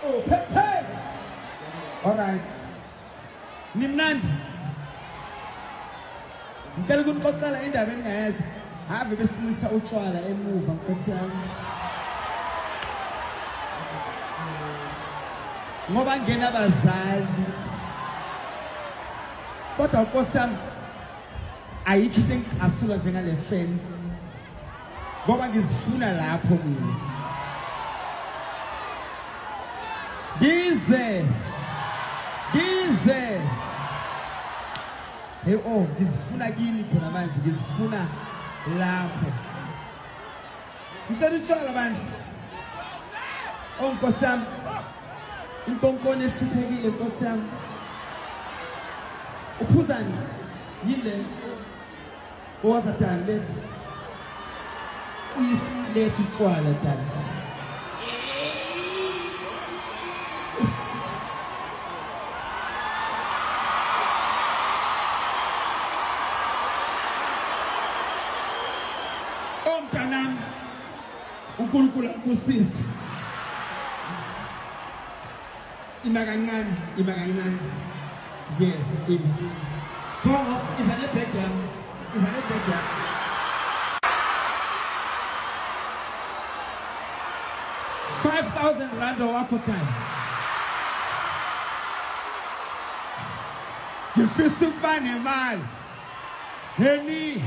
Oh, Pete! Alright. Nimnandi. Ngicela ukunixoxela indaba engayazi. Ave besilisa utshwala emuva Nkosi yami. Ngoba ngena abazali. Kodwa Nkosi yami ayikho into engicasula njengale fence. Ngoba ngizifuna lapho mina. Gize. Hey oh, ngizifuna kini khona manje, ngizifuna lapho. Ngicela utshwala bandla. Oh Nkosi yami. Inkonkone ehluphekile Nkosi yami. Uphuzani yile owazathana lethi. Uyisilethe utshwala dala. Omntanami uNkulunkulu akusisi. Ima kancane. Yes, ima. Bongo izane bag yami. 5,000 rand wakho time. Ngifisa ukuba nemali. Heni,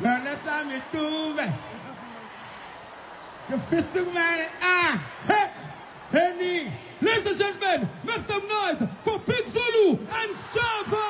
ngaleta mitume. Ngifisa ukuba Heni, ladies and gentlemen, make some noise for Big Zulu and Shafa.